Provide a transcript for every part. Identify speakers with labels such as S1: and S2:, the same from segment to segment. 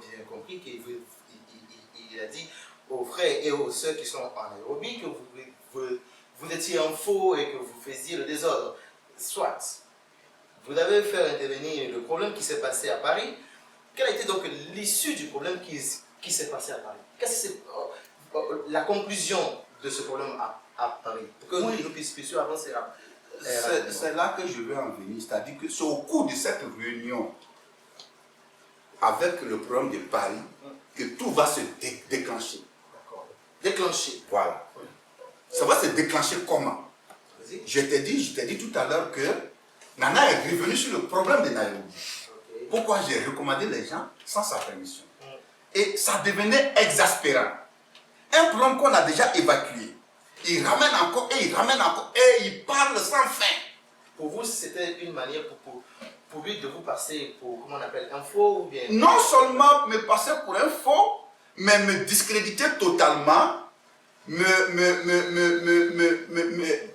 S1: bien compris qu'il a dit aux frères et aux sœurs qui sont en Nairobi que vous étiez en faux et que vous faisiez le désordre. Soit, vous avez fait intervenir le problème qui s'est passé à Paris. Quelle a été donc l'issue du problème qui s'est passé à Paris? Qu'est-ce que c'est la conclusion de ce problème à Paris? Pour que nous puissions avancer.
S2: C'est là que je veux en venir. C'est-à-dire que c'est au cours de cette réunion avec le problème de Paris que tout va se déclencher.
S1: D'accord. Déclencher.
S2: Voilà. Oui. Ça va se déclencher comment? Je t'ai dit tout à l'heure que Nana est revenu sur le problème de Nairobi. Okay. Pourquoi j'ai recommandé les gens sans sa permission. Et ça devenait exaspérant. Un problème qu'on a déjà évacué. Il ramène encore et il ramène encore et il parle sans fin.
S1: Pour vous, c'était une manière pour lui de vous passer pour, comment on appelle, un faux ou bien...
S2: Non seulement me passer pour un faux, mais me discréditer totalement,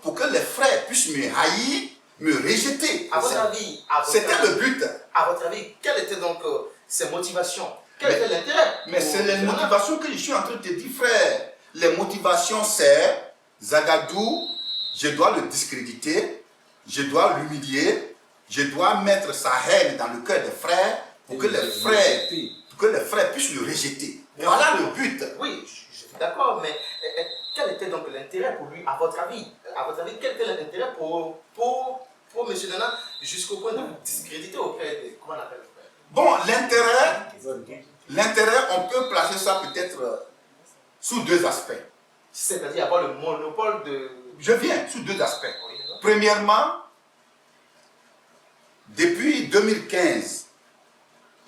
S2: pour que les frères puissent me haïr, me rejeter.
S1: À votre avis,
S2: c'était le but.
S1: À votre avis, quelles étaient donc ses motivations? Quel était l'intérêt?
S2: Mais c'est les motivations que je suis en train de te dire, frère. Les motivations, c'est Zagadou, je dois le discréditer, je dois l'humilier, je dois mettre sa haine dans le cœur des frères pour que les frères puissent le rejeter. Voilà le but.
S1: Oui, je suis d'accord, mais quel était donc l'intérêt pour lui, à votre avis? À votre avis, quel était l'intérêt pour M. Nana jusqu'au point de vous discréditer auprès de... Comment on appelle?
S2: Bon, l'intérêt, on peut placer ça peut-être sous deux aspects.
S1: C'est-à-dire avoir le monopole de...
S2: Je viens sous deux aspects. Premièrement, depuis 2015,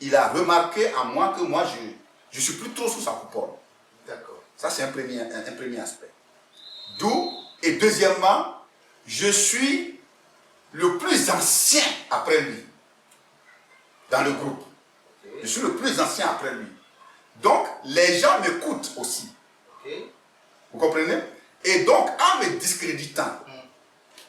S2: il a remarqué en moi que moi, je ne suis plus trop sous sa coupole.
S1: D'accord.
S2: Ça, c'est un premier aspect. D'où, et deuxièmement, je suis le plus ancien après lui, dans le groupe. Okay. Je suis le plus ancien après lui. Donc, les gens m'écoutent aussi.
S1: Okay.
S2: Vous comprenez? Et donc, en me discréditant,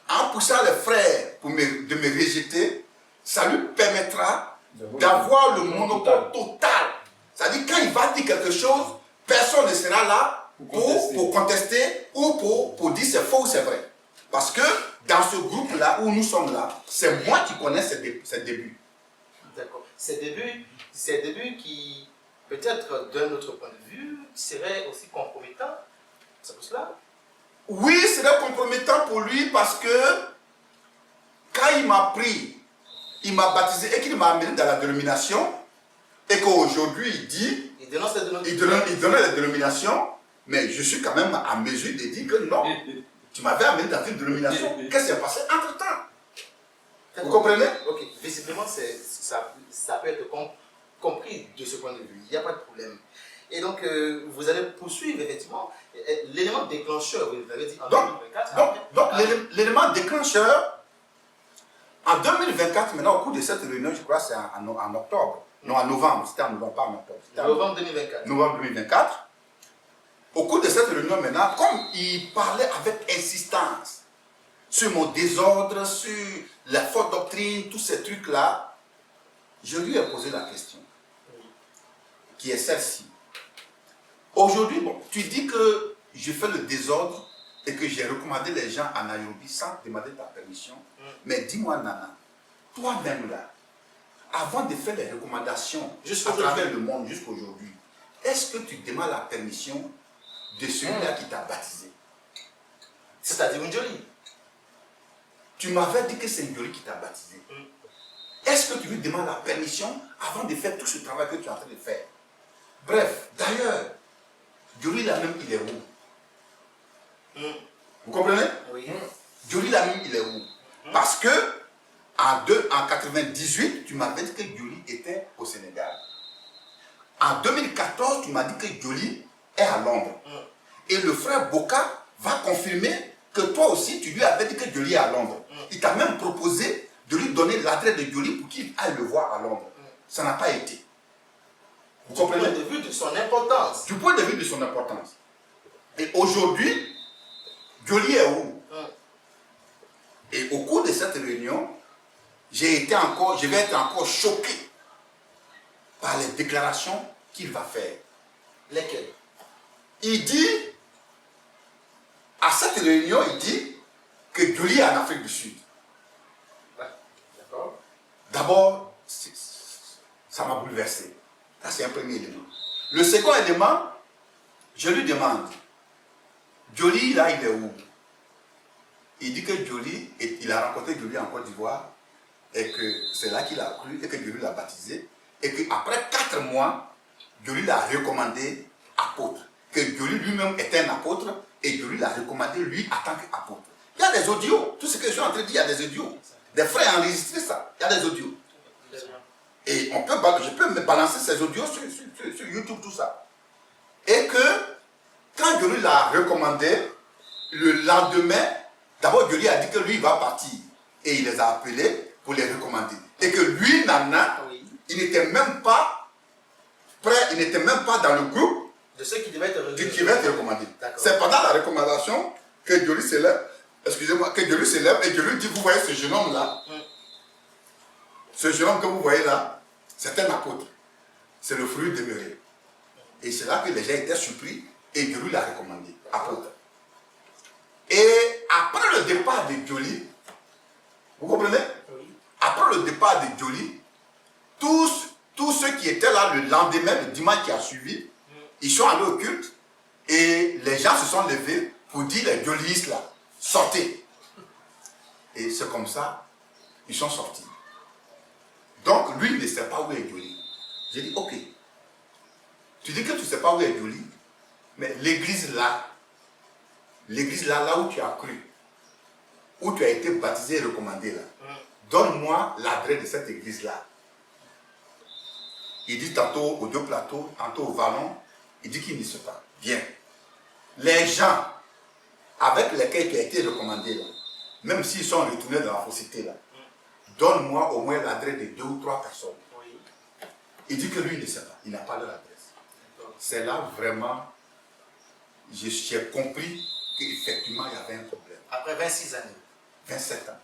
S2: en poussant les frères de me rejeter, ça lui permettra d'avoir le monopole total. C'est-à-dire, quand il va dire quelque chose, personne ne sera là pour contester ou pour dire c'est faux ou c'est vrai. Parce que dans ce groupe-là où nous sommes là, c'est moi qui connais ces débuts.
S1: D'accord. Ces débuts qui, peut-être d'un autre point de vue, seraient aussi compromettants. C'est pour cela?
S2: Oui, c'est compromettant pour lui parce que quand il m'a pris, il m'a baptisé et qu'il m'a amené dans la dénomination et qu'aujourd'hui il dit, il donne la dénomination, mais je suis quand même à mesure de dire que non, tu m'avais amené dans une dénomination. Qu'est-ce qui s'est passé entre-temps? Vous comprenez?
S1: Ok, visiblement ça peut être compris de ce point de vue, il n'y a pas de problème. Et donc, vous allez poursuivre effectivement l'élément déclencheur, vous l'avez dit en 2024.
S2: Donc l'élément déclencheur, en 2024, maintenant, au cours de cette réunion, je crois que c'est en octobre, non en novembre, c'était en novembre, pas en octobre.
S1: Novembre 2024.
S2: Novembre 2024. Au cours de cette réunion, maintenant, comme il parlait avec insistance sur mon désordre, sur la forte doctrine, tous ces trucs-là, je lui ai posé la question, qui est celle-ci. Aujourd'hui, bon, tu dis que je fais le désordre et que j'ai recommandé les gens à Nairobi sans demander ta permission. Mais dis-moi, Nana, toi-même là, avant de faire les recommandations à travers le monde jusqu'aujourd'hui, est-ce que tu demandes la permission de celui-là qui t'a baptisé?
S1: C'est-à-dire Njoli.
S2: Tu m'avais dit que c'est Njoli qui t'a baptisé. Est-ce que tu lui demandes la permission avant de faire tout ce travail que tu es en train de faire? Bref, d'ailleurs, Njoli là-même, il est où? Vous comprenez?
S1: Oui.
S2: Njoli là-même, il est où? Parce que en 98, tu m'avais dit que Njoli était au Sénégal. En 2014, tu m'as dit que Njoli est à Londres. Et le frère Boka va confirmer que toi aussi, tu lui avais dit que Njoli est à Londres. Il t'a même proposé de lui donner l'adresse de Njoli pour qu'il aille le voir à Londres. Ça n'a pas été. Vous comprenez?
S1: Du point de vue de son importance.
S2: Du point de vue de son importance. Et aujourd'hui, Njoli est où? Et au cours de cette réunion, je vais être encore choqué par les déclarations qu'il va faire.
S1: Lesquels?
S2: Il dit, à cette réunion, il dit que Joly est en Afrique du Sud.
S1: D'accord.
S2: D'abord, ça m'a bouleversé. Ça, c'est un premier élément. Le second élément, je lui demande, Joly, là, il est où? Il dit que Joly, il a rencontré Joly en Côte d'Ivoire et que c'est là qu'il a cru et que Joly l'a baptisé. Et qu'après 4 mois, Joly l'a recommandé apôtre. Que Joly lui-même était un apôtre et Joly l'a recommandé lui en tant qu'apôtre. Il y a des audios. Tout ce que je suis en train de dire, il y a des audios. Des frères ont enregistré ça. Il y a des audios. Et je peux me balancer ces audios sur YouTube, tout ça. Et que quand Joly l'a recommandé, le lendemain, d'abord Joly a dit que lui il va partir. Et il les a appelés pour les recommander. Et que lui, Nana, il n'était même pas prêt, il n'était même pas dans le groupe
S1: de ceux qui devaient être
S2: recommandés. C'est pendant la recommandation que Joly se lève, excusez-moi, que Joly se lève et Joly dit, vous voyez ce jeune homme-là, ce jeune homme que vous voyez là, c'est un apôtre. C'est le fruit demeuré. Et c'est là que les gens étaient surpris et Joly l'a recommandé, apôtre. Et après le départ de Joly, vous comprenez? Après le départ de Joly, tous ceux qui étaient là le lendemain, le dimanche qui a suivi, ils sont allés au culte et les gens se sont levés pour dire les Jolyistes là, sortez. Et c'est comme ça, ils sont sortis. Donc lui, il ne sait pas où est Joly. J'ai dit, ok, tu dis que tu ne sais pas où est Joly, mais l'église là, là où tu as cru, où tu as été baptisé et recommandé là, donne-moi l'adresse de cette église-là. Il dit tantôt au deux plateaux, tantôt au vallon, il dit qu'il ne sait pas. Bien. Les gens avec lesquels tu as été recommandé là, même s'ils sont retournés dans la fausseté là, donne-moi au moins l'adresse de 2 ou 3 personnes. Il dit que lui ne sait pas, il n'a pas leur adresse. C'est là vraiment, j'ai compris qu'effectivement il y avait un problème.
S1: Après 26 années.
S2: 27 ans.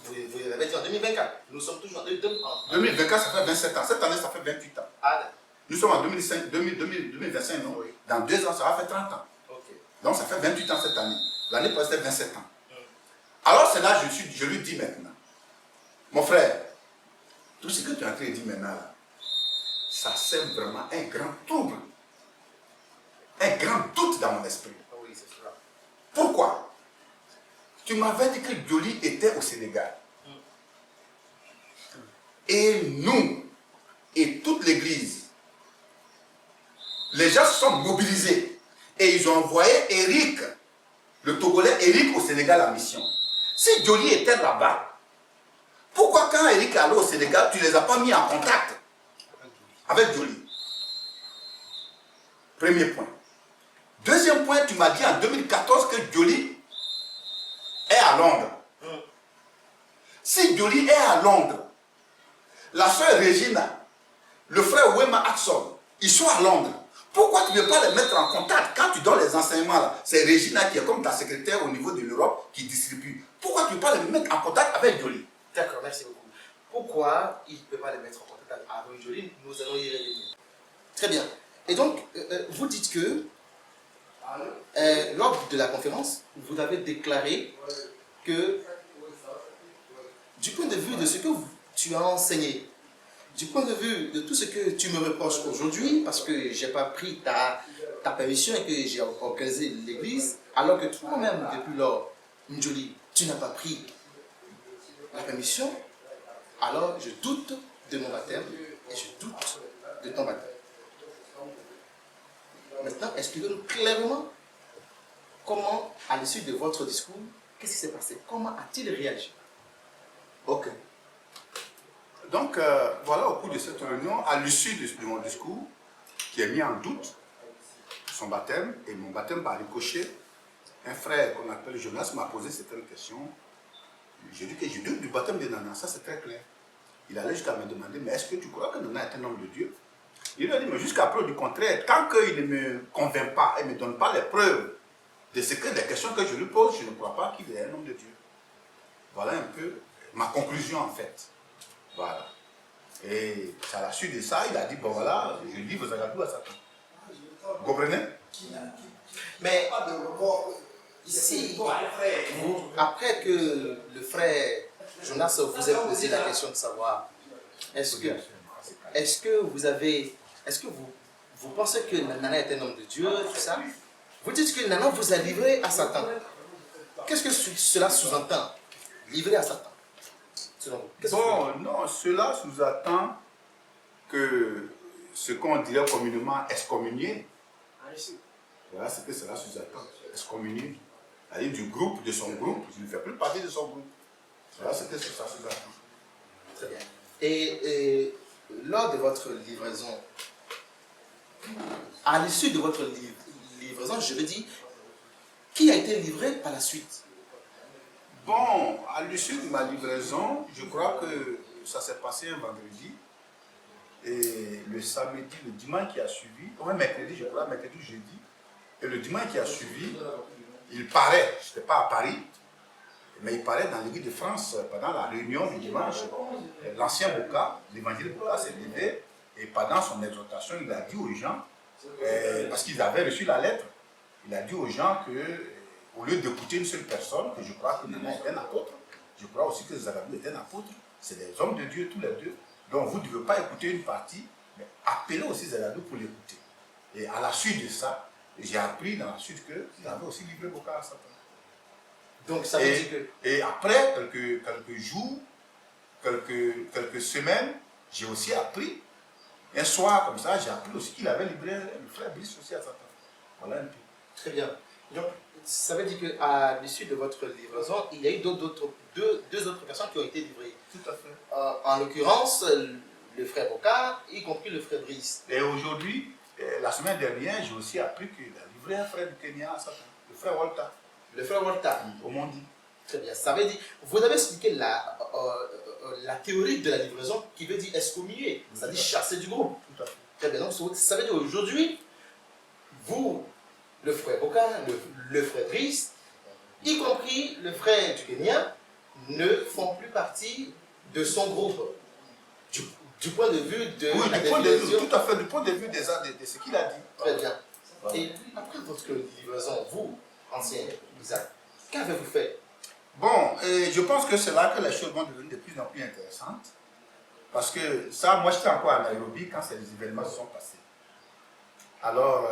S1: Vous l'avez dit en 2024. Nous sommes toujours en
S2: 2024, ça fait 27 ans. Cette année, ça fait 28 ans.
S1: Ah, d'accord.
S2: Nous sommes en 2025, non? Oui. Dans 2 ans, ça va faire 30 ans.
S1: Okay.
S2: Donc, ça fait 28 ans cette année. L'année passée, c'était 27 ans. Alors, c'est là que je lui dis maintenant, mon frère, tout ce que tu es en train de dire maintenant, là, ça sème vraiment un grand trouble, un grand doute dans mon esprit.
S1: Oui, c'est cela.
S2: Pourquoi? Tu m'avais dit que Joly était au Sénégal. Et nous, et toute l'église, les gens se sont mobilisés. Et ils ont envoyé Eric, le Togolais Eric au Sénégal en mission. Si Joly était là-bas, pourquoi quand Eric est allé au Sénégal, tu ne les as pas mis en contact avec Joly? Premier point. Deuxième point, tu m'as dit en 2014 que Joly est à Londres. Si Joly est à Londres, la soeur Regina, le frère Wema Axon, ils sont à Londres. Pourquoi tu ne veux pas les mettre en contact quand tu donnes les enseignements là? C'est Regina qui est comme ta secrétaire au niveau de l'Europe qui distribue. Pourquoi tu ne veux pas les mettre en contact avec Joly?
S1: D'accord, merci beaucoup. Pourquoi il ne peut pas les mettre en contact avec Joly? Nous allons y revenir. Très bien. Et donc, vous dites que lors de la conférence, vous avez déclaré que du point de vue de ce que tu as enseigné, du point de vue de tout ce que tu me reproches aujourd'hui, parce que je n'ai pas pris ta permission et que j'ai organisé l'église, alors que toi-même, depuis lors, Njoli, tu n'as pas pris la permission, alors je doute de mon baptême et je doute de ton baptême. Maintenant, expliquez-nous clairement comment, à l'issue de votre discours, qu'est-ce qui s'est passé? Comment a-t-il réagi?
S2: Ok. Donc, voilà, au cours de cette réunion, à l'issue de mon discours, qui a mis en doute son baptême et mon baptême par ricochet, un frère qu'on appelle Jonas m'a posé certaines questions. J'ai dit que je doute du baptême de Nana, ça c'est très clair. Il allait jusqu'à me demander, mais est-ce que tu crois que Nana est un homme de Dieu? Il lui a dit, mais jusqu'à preuve du contraire, tant qu'il ne me convainc pas et ne me donne pas les preuves de ce que les questions que je lui pose, je ne crois pas qu'il est un homme de Dieu. Voilà un peu ma conclusion en fait. Voilà. Et à la suite de ça, il a dit, bon voilà, je livre Zagadou à Satan. Vous comprenez?
S1: Mais si après que le frère Jonas vous ait posé la question de savoir, est-ce que vous pensez que Nana est un homme de Dieu, tout ça? Vous dites que Nana vous a livré à Satan. Qu'est-ce que cela sous-entend? Livré à Satan.
S2: Bon, non, cela sous-entend que ce qu'on dirait communément excommunié. Voilà ce que cela sous-entend. Excommunié. C'est-à-dire du groupe, de son groupe. Je ne fais plus partie de son groupe. Voilà ce que ça sous-entend.
S1: Très bien. Et lors de votre livraison, à l'issue de votre livraison, je veux dire, qui a été livré par la suite?
S2: Bon, à l'issue de ma livraison, je crois que ça s'est passé un vendredi. Et le samedi, le dimanche qui a suivi, ouais, mercredi, je crois, mercredi, jeudi. Et le dimanche qui a suivi, il paraît, je n'étais pas à Paris, mais il paraît dans l'église de France, pendant la réunion du dimanche, l'ancien Boka, l'évangile Boka s'est levé et pendant son exhortation, il a dit aux gens, parce qu'ils avaient reçu la lettre, il a dit aux gens que, au lieu d'écouter une seule personne, que je crois que Nana était un apôtre, je crois aussi que Zagadou était un apôtre, c'est des hommes de Dieu tous les deux, donc vous ne devez pas écouter une partie, mais appelez aussi Zagadou pour l'écouter. Et à la suite de ça, j'ai appris dans la suite qu'ils avaient aussi livré Boka à Satan.
S1: Donc ça veut dire que...
S2: Et après, quelques jours, quelques semaines, j'ai aussi appris, un soir comme ça, j'ai appris aussi qu'il avait livré le frère Brice aussi à Satan. Voilà un peu.
S1: Très bien. Donc, ça veut dire qu'à l'issue de votre livraison, il y a eu deux autres personnes qui ont été livrées.
S2: Tout à fait.
S1: En l'occurrence, le frère Boka, y compris le frère Brice.
S2: Et aujourd'hui, la semaine dernière, j'ai aussi appris qu'il a livré un frère du Kenya à Satan, le frère Walter.
S1: Le frère Walter.
S2: Au Mondi.
S1: Très bien. Ça veut dire, vous avez expliqué la théorie de la livraison qui veut dire excommunier, c'est-à-dire chasser du groupe.
S2: Tout à fait.
S1: Très bien. Donc, ça veut dire aujourd'hui, vous, le frère Boka, le frère Brice, y compris le frère du Kenya, ne font plus partie de son groupe. Du point de vue de
S2: oui,
S1: la
S2: du point de vue,
S1: définition.
S2: tout à fait, du point de vue de ce qu'il a dit.
S1: Très bien.
S2: Voilà.
S1: Et après votre livraison, vous, ancien Isaac, qu'avez-vous fait?
S2: Bon, je pense que c'est là que les choses vont devenir de plus en plus intéressantes. Parce que ça, moi j'étais encore à Nairobi quand ces événements se sont passés. Alors,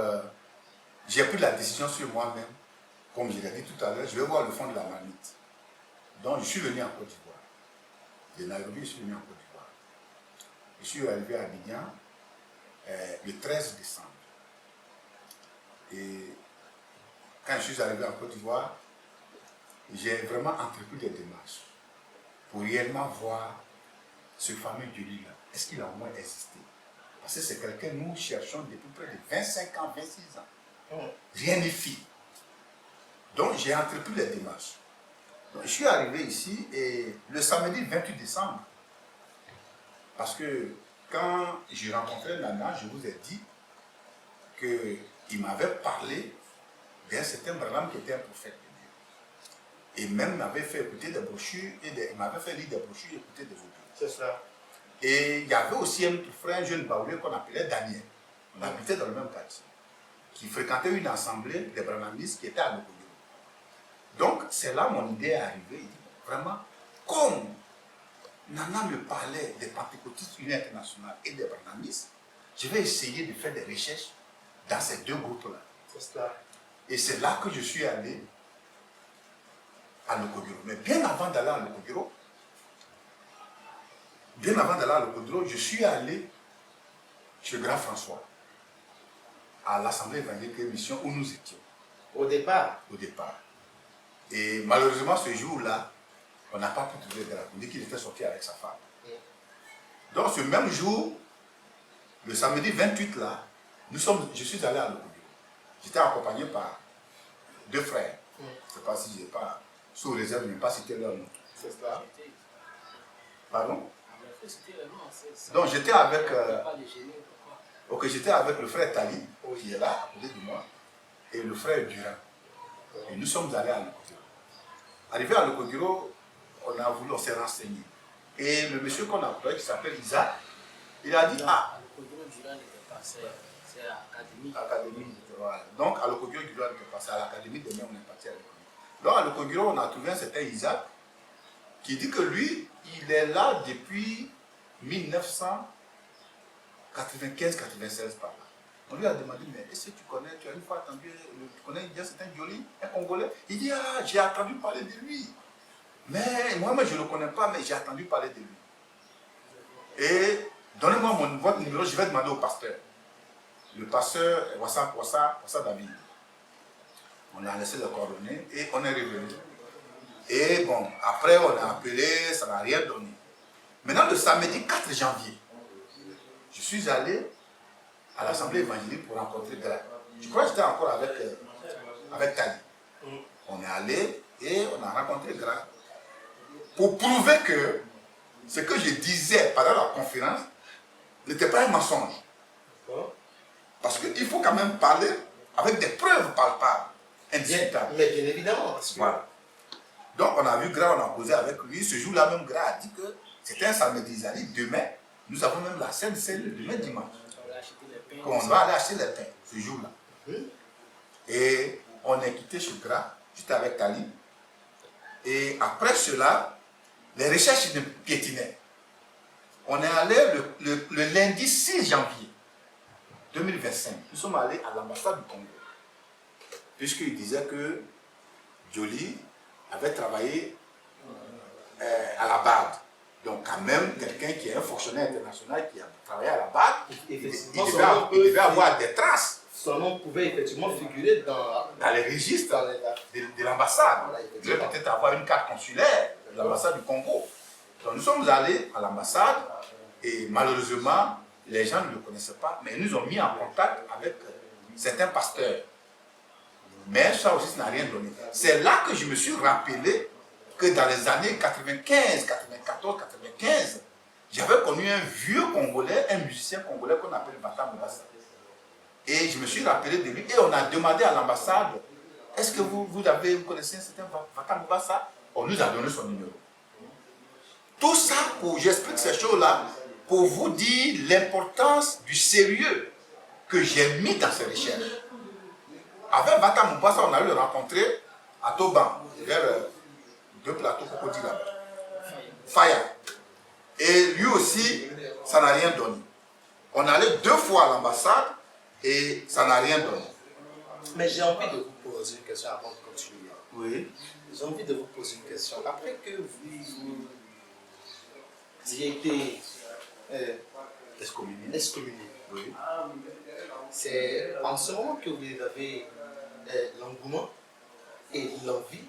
S2: j'ai pris la décision sur moi-même. Comme je l'ai dit tout à l'heure, je vais voir le fond de la marmite. Donc, je suis venu en Côte d'Ivoire. De Nairobi, je suis venu en Côte d'Ivoire. Je suis arrivé à Abidjan le 13 décembre. Et quand je suis arrivé en Côte d'Ivoire, j'ai vraiment entrepris des démarches pour réellement voir ce fameux Dieu-là. Est-ce qu'il a au moins existé? Parce que c'est quelqu'un que nous cherchons depuis près de 25 ans, 26 ans. Rien n'est fait. Donc j'ai entrepris les démarches. Donc, je suis arrivé ici et le samedi 28 décembre, parce que quand j'ai rencontré Nana, je vous ai dit qu'il m'avait parlé d'un certain Branham qui était un prophète de Dieu. Et même m'avait fait écouter des brochures, il m'avait fait lire des brochures et écouter des audios.
S1: C'est cela.
S2: Et il y avait aussi un frère, un jeune baoulé qu'on appelait Daniel. On habitait dans le même quartier, qui fréquentait une assemblée des Branhamistes qui était à Lokoyo. Donc c'est là mon idée est arrivée. Il dit, vraiment, comme Nana me parlait des Pentecôtistes Unis Internationaux et des Branhamistes, je vais essayer de faire des recherches dans ces deux groupes-là.
S1: C'est cela.
S2: Et c'est là que je suis allé à Lokogiro. Mais bien avant d'aller à Lokogiro, je suis allé chez Grand François, à l'Assemblée évangélique et mission où nous étions.
S1: Au départ.
S2: Et malheureusement, ce jour-là, on n'a pas pu trouver Grand. On dit qu'il était sorti avec sa femme. Donc ce même jour, le samedi 28 là, je suis allé à Lokogiro. J'étais accompagné par deux frères. Je ne sais pas si je n'ai pas, sous réserve, je n'ai pas cité leur nom.
S1: C'est cela.
S2: Pardon? Donc j'étais avec, j'étais avec le frère Tali, qui est là, à côté de moi, et le frère Durand. Et nous sommes allés à Lokogiro. Arrivé à Lokogiro, on s'est renseigné. Et le monsieur qu'on a employé, qui s'appelle Isaac, Il a dit, ah,
S3: c'est l'académie.
S2: Académie, voilà. Donc, à l'Okogiro, il doit être passé à l'académie, demain on est parti avec lui. Donc, à l'Okogiro, on a trouvé un certain Isaac qui dit que lui, il est là depuis 1995-96 par là. On lui a demandé, mais est-ce que tu connais, tu as une fois entendu, tu connais un certain Dioli, un Congolais? Il dit, ah, j'ai entendu parler de lui. Mais moi, je ne le connais pas, mais j'ai entendu parler de lui. Et donnez-moi votre numéro, je vais demander au pasteur. Le pasteur, Wassa David. On a laissé les coordonnées et on est revenu. Et bon, après on a appelé, ça n'a rien donné. Maintenant, le samedi 4 janvier, je suis allé à l'Assemblée évangélique pour rencontrer Gra. Je crois que j'étais encore avec Tali. On est allé et on a rencontré Gra pour prouver que ce que je disais pendant la conférence n'était pas un mensonge. Parce qu'il faut quand même parler avec des preuves palpables, indiscutables.
S1: Mais bien évidemment. Parce que...
S2: Voilà. Donc on a vu Gra, on a causé avec lui. Ce jour-là même, Gra a dit que c'était un samedi. Il a dit demain, nous avons même la scène demain dimanche. On va aller acheter les pains ce jour-là. Et on est quitté chez Gra, j'étais avec Tali. Et après cela, les recherches piétinaient. On est allé le lundi 6 janvier 2025. Nous sommes allés à l'ambassade du Congo. Puisqu'il disait que Joly avait travaillé à la BAD. Donc quand même, quelqu'un qui est un fonctionnaire international qui a travaillé à la BAD, il devait avoir des traces.
S1: Son nom pouvait effectivement figurer dans
S2: les registres de l'ambassade. Il devait peut-être avoir une carte consulaire de l'ambassade du Congo. Donc nous sommes allés à l'ambassade et malheureusement, les gens ne le connaissaient pas, mais ils nous ont mis en contact avec certains pasteurs. Mais ça aussi, ça n'a rien donné. C'est là que je me suis rappelé que dans les années 95, 94, 95, j'avais connu un vieux Congolais, un musicien congolais qu'on appelle Vata Mubasa. Et je me suis rappelé de lui et on a demandé à l'ambassade, est-ce que vous connaissez un certain Vata Mubasa? On nous a donné son numéro. Tout ça, j'explique ces choses-là pour vous dire l'importance du sérieux que j'ai mis dans ces recherches. Avec Vata Mubasa, on a eu le rencontrer à Toban, vers 2 plateaux crocodiles là-bas. Faya. Et lui aussi, ça n'a rien donné. On est allé 2 fois à l'ambassade et ça n'a rien donné.
S1: Mais j'ai envie de vous poser une question avant de continuer.
S2: Oui.
S1: J'ai envie de vous poser une question. Après que vous ayez été excommunié,
S2: Oui.
S1: c'est en ce moment que vous avez l'engouement et l'envie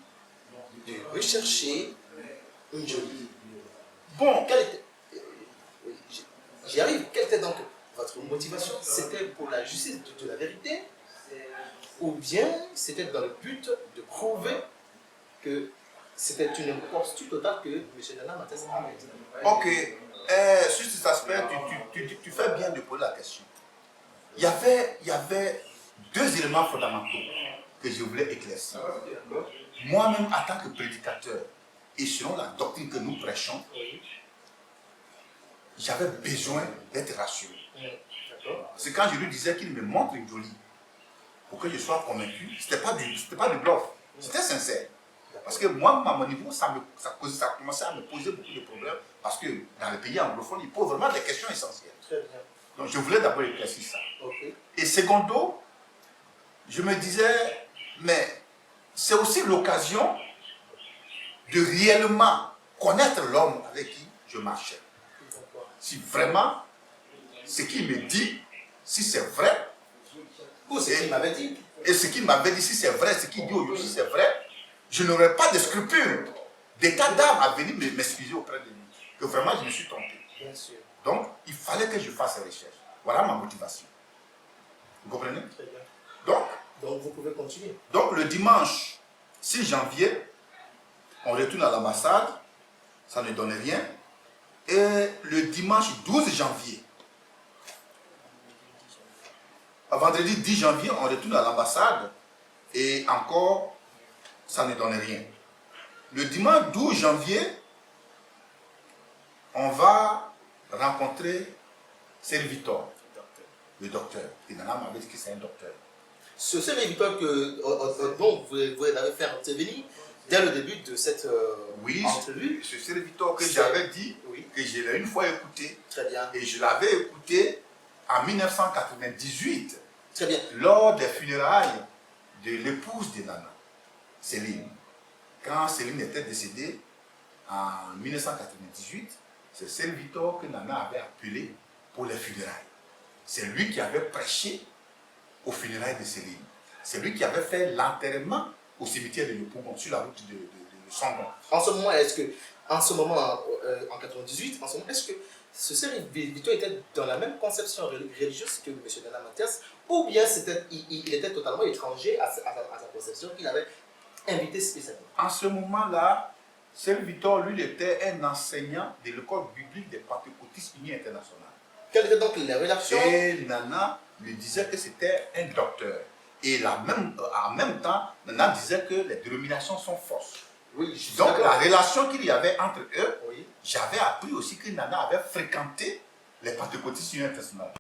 S1: de rechercher une jolie.
S2: Bon,
S1: J'y arrive. Quelle était donc votre motivation? C'était pour la justice de la vérité? Ou bien c'était dans le but de prouver que c'était une imposture totale que M. Nana Matès avait dit?
S2: ok. Sur cet aspect, tu fais bien de poser la question. Il y avait 2 éléments fondamentaux que je voulais éclaircir. Moi-même, en tant que prédicateur, et selon la doctrine que nous prêchons, j'avais besoin d'être rassuré. C'est quand je lui disais qu'il me montre une jolie pour que je sois convaincu. Ce n'était pas du bluff, c'était sincère. Parce que moi, à mon niveau, ça commençait à me poser beaucoup de problèmes. Parce que dans les pays anglophones, ils posent vraiment des questions essentielles.
S1: Très bien.
S2: Donc je voulais d'abord éclaircir ça.
S1: Ok.
S2: Et secondo, je me disais, mais c'est aussi l'occasion de réellement connaître l'homme avec qui je marchais. Si vraiment ce qu'il me dit, si c'est vrai,
S1: Ou ce qu'il m'avait dit.
S2: et ce qu'il m'avait dit, si c'est vrai, ce qu'il dit aujourd'hui, si c'est vrai, je n'aurais pas de scrupules, d'état d'âme à venir m'excuser auprès de lui. Que vraiment je me suis trompé.
S1: Bien sûr.
S2: Donc, il fallait que je fasse ces recherches. Voilà ma motivation. Vous comprenez?
S1: Très bien.
S2: Donc,
S1: vous pouvez continuer.
S2: Donc le dimanche 6 janvier, on retourne à l'ambassade, ça ne donne rien. Et le dimanche 12 janvier, vendredi 10 janvier, on retourne à l'ambassade et encore, ça ne donne rien. Le dimanche 12 janvier, on va rencontrer Serviteur,
S3: Docteur.
S2: le docteur. Et Nana m'avait dit que c'est un docteur.
S1: Ce seul éditeur dont vous avez fait intervenir dès le début de cette
S2: Oui,
S1: entrevue.
S2: ce serviteur que
S1: C'est-
S2: j'avais dit,
S1: Oui,
S2: que je l'ai une fois écouté,
S1: très bien.
S2: et je l'avais écouté en 1998,
S1: Très bien.
S2: lors des funérailles de l'épouse de Nana, Céline. Quand Céline était décédée en 1998, c'est Servitor que Nana avait appelé pour les funérailles. C'est lui qui avait prêché aux funérailles de Céline. C'est lui qui avait fait l'enterrement au cimetière de Yopougon, sur la route de Sangon.
S1: En ce moment, en 98, est-ce que ce Servitor était dans la même conception religieuse que M. Nana Mathias, ou bien il était totalement étranger à sa conception qu'il avait invité spécialement?
S2: En ce moment-là, Servitor, lui, il était un enseignant de l'école biblique des Pentecôtistes Unis Internationale.
S1: Quelles étaient donc les relations?
S2: Et Nana lui disait que c'était un docteur. Et en même temps, Nana disait que les dénominations sont fausses.
S1: Oui, je suis
S2: Donc
S1: d'accord.
S2: la relation qu'il y avait entre eux,
S1: Oui.
S2: j'avais appris aussi que Nana avait fréquenté les Pentecôtistes Unis Internationales.